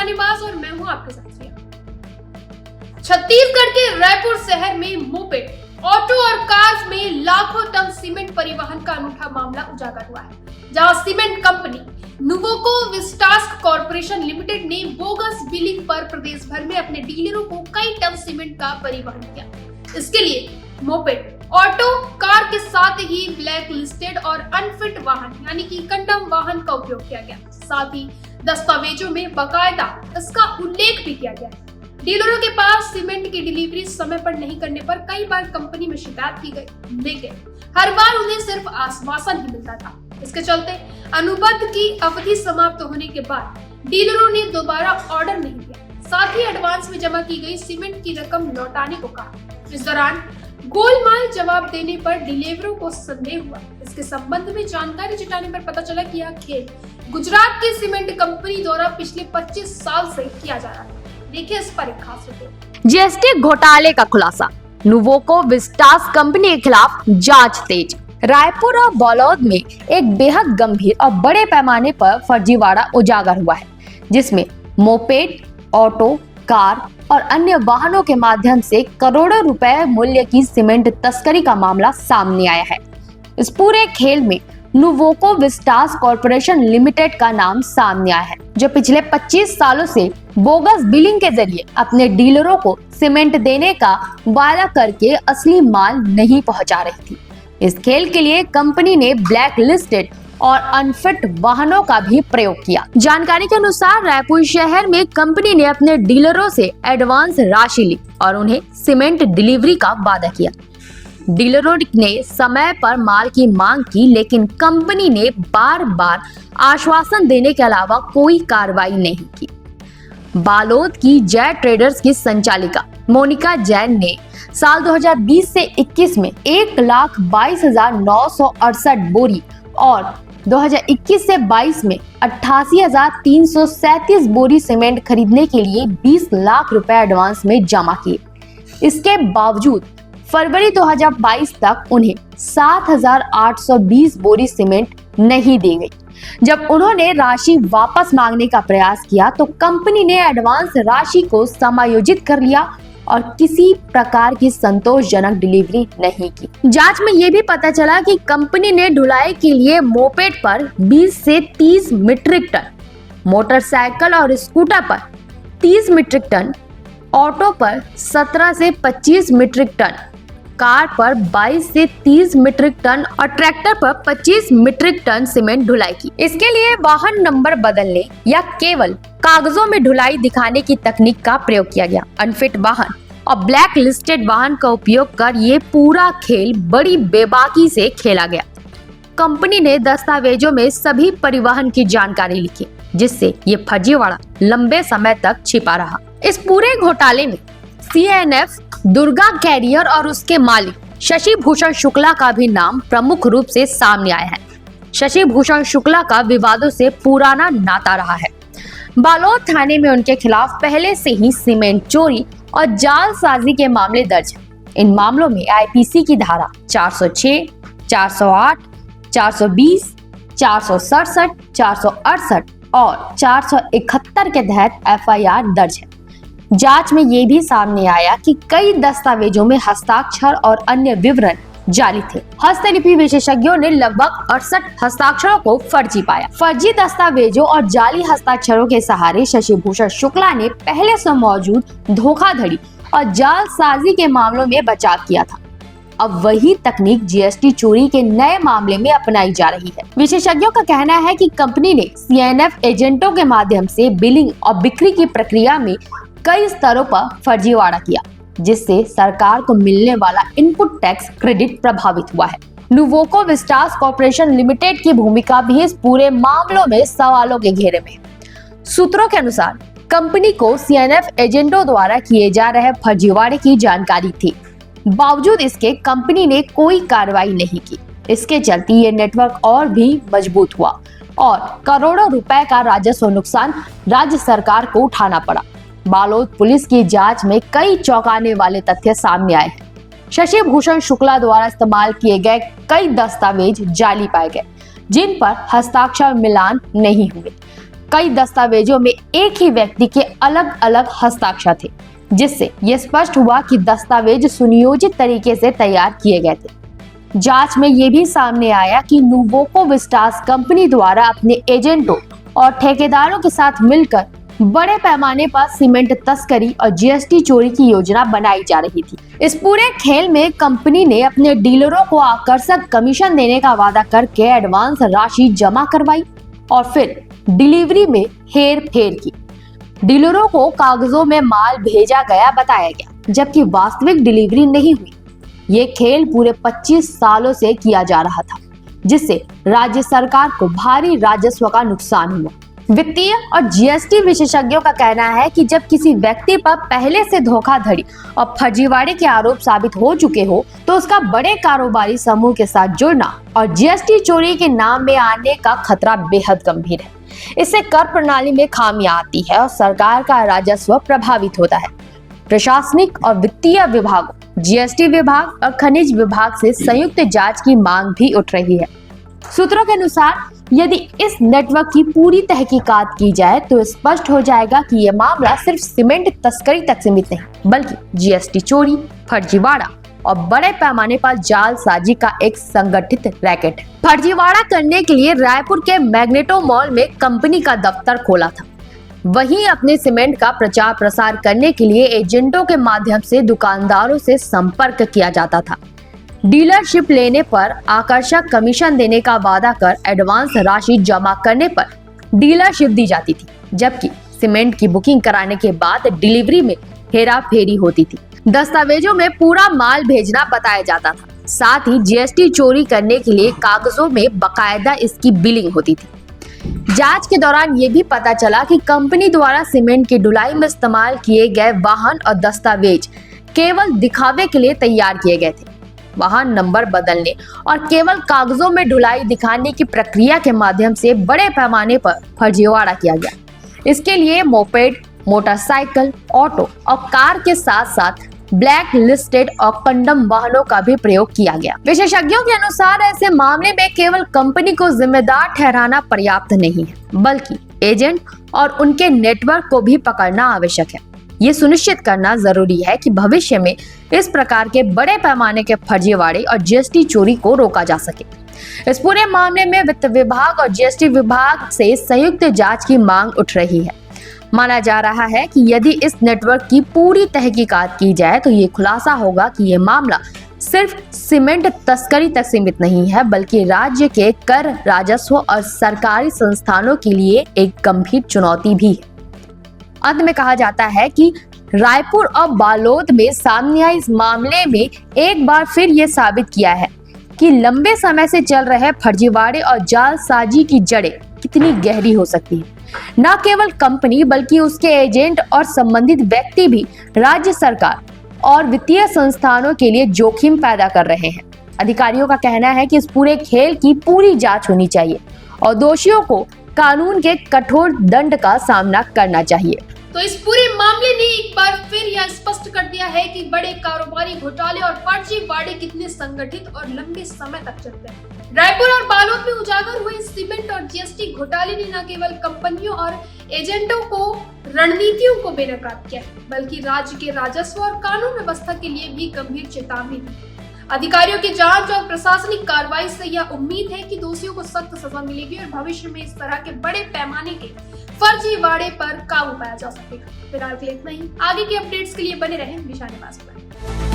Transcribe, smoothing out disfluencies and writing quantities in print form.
शानीवास और मैं हूं आपके साथ रिया। छत्तीसगढ़ के रायपुर शहर में मोपेड, ऑटो और कार्स में लाखों टन सीमेंट परिवहन का अनूठा मामला उजागर हुआ है, जहां cement company Nuvoco Vistas corporation limited ने बोगस बिलिंग पर प्रदेश भर में अपने डीलरों को कई टन सीमेंट का परिवहन किया। इसके लिए मोपेड, ऑटो, कार के साथ ही ब्लैक लिस्टेड और अनफिट वाहन यानी कि कंडम वाहन का उपयोग किया गया। साथ ही दस्तावेजों में बकायदा इसका उल्लेख भी किया गया है। डीलरों के पास सीमेंट की डिलीवरी समय पर नहीं करने पर कई बार कंपनी में शिकायत की गई, लेकिन हर बार उन्हें सिर्फ आश्वासन ही मिलता था। इसके चलते अनुबंध की अवधि समाप्त होने के बाद डीलरों ने दोबारा ऑर्डर नहीं दिया, साथ ही एडवांस में जमा की गई सीमेंट की रकम लौटाने को कहा। इस दौरान गोलमाल जवाब देने पर डीलरों को संदेह हुआ। इसके संबंध में जानकारी जुटाने पर पता चला कि यह खेल गुजरात की सीमेंट कंपनी द्वारा पिछले 25 साल से किया जा रहा है। देखिए इस पर एक खास रिपोर्ट। जीएसटी घोटाले का खुलासा, नुवोको विस्टास कंपनी के खिलाफ जांच तेज। रायपुर और बलौद में एक बेहद गंभीर और बड़े पैमाने पर फर्जीवाड़ा उजागर हुआ है, जिसमें मोपेड, ऑटो, कार और अन्य वाहनों के माध्यम से करोड़ों रुपए मूल्य की सीमेंट तस्करी का मामला सामने आया है। इस पूरे खेल में नुवोको विस्टास कॉर्पोरेशन लिमिटेड का नाम सामने आया है, जो पिछले 25 सालों से बोगस बिलिंग के जरिए अपने डीलरों को सीमेंट देने का वादा करके असली माल नहीं पहुंचा रही थी। इस खेल के लिए कंपनी ने ब्लैक लिस्टेड और अनफिट वाहनों का भी प्रयोग किया। जानकारी के अनुसार रायपुर शहर में कंपनी ने अपने डीलरों से एडवांस राशि ली और उन्हें सीमेंट डिलीवरी का वादा किया। डीलरों ने समय पर माल की मांग की, लेकिन कंपनी ने बार बार आश्वासन देने के अलावा कोई कार्रवाई नहीं की। बालोद की जय ट्रेडर्स की संचालिका मोनिका जैन ने साल 2020 से 21 में 1,22,968 बोरी और 2021 से 22 में 88,337 बोरी सीमेंट खरीदने के लिए 20 लाख रुपए एडवांस में जमा किए। इसके बावजूद फरवरी 2022 तक उन्हें 7,820 बोरी सीमेंट नहीं दी गई। जब उन्होंने राशि वापस मांगने का प्रयास किया तो कंपनी ने एडवांस राशि को समायोजित कर लिया और किसी प्रकार की संतोषजनक डिलीवरी नहीं की। जांच में यह भी पता चला कि कंपनी ने ढुलाई के लिए मोपेड पर 20 से 30 मीट्रिक टन, मोटरसाइकिल और स्कूटर पर 30 मीट्रिक टन, ऑटो पर 17 से 25 मीट्रिक टन, कार पर 22 से 30 मीट्रिक टन और ट्रैक्टर पर 25 मीट्रिक टन सीमेंट ढुलाई की। इसके लिए वाहन नंबर बदलने या केवल कागजों में ढुलाई दिखाने की तकनीक का प्रयोग किया गया। अनफिट वाहन और ब्लैक लिस्टेड वाहन का उपयोग कर ये पूरा खेल बड़ी बेबाकी से खेला गया। कंपनी ने दस्तावेजों में सभी परिवहन की जानकारी लिखी, जिससे ये फर्जीवाड़ा लंबे समय तक छिपा रहा। इस पूरे घोटाले में CNF दुर्गा कैरियर और उसके मालिक शशि भूषण शुक्ला का भी नाम प्रमुख रूप से सामने आया है। शशि भूषण शुक्ला का विवादों से पुराना नाता रहा है। बालोद थाने में उनके खिलाफ पहले से ही सीमेंट चोरी और जालसाजी के मामले दर्ज हैं। इन मामलों में IPC की धारा 406, 408, 420, 467, 468 और 471 के तहत FIR दर्ज है। जांच में ये भी सामने आया कि कई दस्तावेजों में हस्ताक्षर और अन्य विवरण जाली थे। हस्तलिपि विशेषज्ञों ने लगभग 68 हस्ताक्षरों को फर्जी पाया। फर्जी दस्तावेजों और जाली हस्ताक्षरों के सहारे शशि भूषण शुक्ला ने पहले से मौजूद धोखाधड़ी और जालसाजी के मामलों में बचाव किया था। अब वही तकनीक GST चोरी के नए मामले में अपनाई जा रही है। विशेषज्ञों का कहना है कि कंपनी ने CNF एजेंटों के माध्यम से बिलिंग और बिक्री की प्रक्रिया में कई स्तरों पर फर्जीवाड़ा किया, जिससे सरकार को मिलने वाला इनपुट टैक्स क्रेडिट प्रभावित हुआ है। नुवोको विस्टास कॉर्पोरेशन लिमिटेड की भूमिका भी इस पूरे मामलों में सवालों के घेरे में। सूत्रों के अनुसार कंपनी को CNF एजेंटों द्वारा किए जा रहे फर्जीवाड़े की जानकारी थी, बावजूद इसके कंपनी ने कोई कार्रवाई नहीं की। इसके चलते ये नेटवर्क और भी मजबूत हुआ और करोड़ों रुपए का राजस्व नुकसान राज्य सरकार को उठाना पड़ा। बालोद पुलिस की जांच में कई चौंकाने वाले तथ्य सामने आए हैं। शशि भूषण शुक्ला द्वारा इस्तेमाल किए गए कई दस्तावेज जाली पाए गए, जिन पर हस्ताक्षर मिलान नहीं हुए। कई दस्तावेजों में एक ही व्यक्ति के अलग अलग हस्ताक्षर थे, जिससे यह स्पष्ट हुआ कि दस्तावेज सुनियोजित तरीके से तैयार किए गए थे। जांच में यह भी सामने आया कि नुवोको विस्टास कंपनी द्वारा अपने एजेंटों और ठेकेदारों के साथ मिलकर बड़े पैमाने पर सीमेंट तस्करी और जीएसटी चोरी की योजना बनाई जा रही थी। इस पूरे खेल में कंपनी ने अपने डीलरों को आकर्षक कमीशन देने का वादा करके एडवांस राशि जमा करवाई और फिर डिलीवरी में हेर फेर की। डीलरों को कागजों में माल भेजा गया बताया गया, जबकि वास्तविक डिलीवरी नहीं हुई। ये खेल पूरे 25 सालों से किया जा रहा था, जिससे राज्य सरकार को भारी राजस्व का नुकसान हुआ। वित्तीय और जीएसटी विशेषज्ञों का कहना है कि जब किसी व्यक्ति पर पहले से धोखाधड़ी और फर्जीवाड़े के आरोप साबित हो चुके हो, तो उसका बड़े कारोबारी समूह के साथ जुड़ना और जीएसटी चोरी के नाम में आने का खतरा बेहद गंभीर है। इससे कर प्रणाली में खामियां आती है और सरकार का राजस्व प्रभावित होता है। प्रशासनिक और वित्तीय विभागों, जीएसटी विभाग और खनिज विभाग से संयुक्त जांच की मांग भी उठ रही है। सूत्रों के अनुसार यदि इस नेटवर्क की पूरी तहकीकात की जाए तो स्पष्ट हो जाएगा कि यह मामला सिर्फ सीमेंट तस्करी तक सीमित नहीं, बल्कि जीएसटी चोरी, फर्जीवाड़ा और बड़े पैमाने पर जालसाजी का एक संगठित रैकेट है। फर्जीवाड़ा करने के लिए रायपुर के मैग्नेटो मॉल में कंपनी का दफ्तर खोला था। वहीं अपने सीमेंट का प्रचार प्रसार करने के लिए एजेंटों के माध्यम से दुकानदारों से संपर्क किया जाता था। डीलरशिप लेने पर आकर्षक कमीशन देने का वादा कर एडवांस राशि जमा करने पर डीलरशिप दी जाती थी, जबकि सीमेंट की बुकिंग कराने के बाद डिलीवरी में हेराफेरी होती थी। दस्तावेजों में पूरा माल भेजना बताया जाता था। साथ ही जीएसटी चोरी करने के लिए कागजों में बकायदा इसकी बिलिंग होती थी। जांच के दौरान ये भी पता चला कि कंपनी द्वारा सीमेंट की ढुलाई में इस्तेमाल किए गए वाहन और दस्तावेज केवल दिखावे के लिए तैयार किए गए थे। वाहन नंबर बदलने और केवल कागजों में ढुलाई दिखाने की प्रक्रिया के माध्यम से बड़े पैमाने पर फर्जीवाड़ा किया गया। इसके लिए मोपेड, मोटरसाइकिल, ऑटो और कार के साथ साथ ब्लैक लिस्टेड और कंडम वाहनों का भी प्रयोग किया गया। विशेषज्ञों के अनुसार ऐसे मामले में केवल कंपनी को जिम्मेदार ठहराना पर्याप्त नहीं है, बल्कि एजेंट और उनके नेटवर्क को भी पकड़ना आवश्यक है। ये सुनिश्चित करना जरूरी है कि भविष्य में इस प्रकार के बड़े पैमाने के फर्जीवाड़े और जीएसटी चोरी को रोका जा सके। इस पूरे मामले में वित्त विभाग और जीएसटी विभाग से संयुक्त जांच की मांग उठ रही है। माना जा रहा है कि यदि इस नेटवर्क की पूरी तहकीकात की जाए तो ये खुलासा होगा कि ये मामला सिर्फ सीमेंट तस्करी तक सीमित नहीं है, बल्कि राज्य के कर, राजस्व और सरकारी संस्थानों के लिए एक गंभीर चुनौती भी है। अंत में कहा जाता है कि रायपुर और बालोद में सामने आए इस मामले में एक बार फिर ये साबित किया है कि लंबे समय से चल रहे फर्जीवाड़े और जालसाजी की जड़ें कितनी गहरी हो सकती है। न केवल कंपनी बल्कि उसके एजेंट और संबंधित व्यक्ति भी राज्य सरकार और वित्तीय संस्थानों के लिए जोखिम पैदा कर रहे हैं। अधिकारियों का कहना है कि इस पूरे खेल की पूरी जांच होनी चाहिए और दोषियों को कानून के कठोर दंड का सामना करना चाहिए। तो इस पूरे मामले ने एक बार फिर यह स्पष्ट कर दिया है कि बड़े कारोबारी घोटाले और फर्जीवाड़े कितने संगठित और लंबे समय तक चलते हैं। रायपुर और बालोद में उजागर हुए सीमेंट और जीएसटी घोटाले ने न केवल कंपनियों और एजेंटों को रणनीतियों को बेनकाब किया, बल्कि राज्य के राजस्व और कानून व्यवस्था के लिए भी गंभीर चेतावनी दी। अधिकारियों की जांच और प्रशासनिक कार्रवाई से यह उम्मीद है कि दोषियों को सख्त सजा मिलेगी और भविष्य में इस तरह के बड़े पैमाने के फर्जीवाड़े पर काबू पाया जा सकेगा। फिलहाल के लिए इतना ही। आगे के अपडेट्स के लिए बने रहें निशानेबाज पर।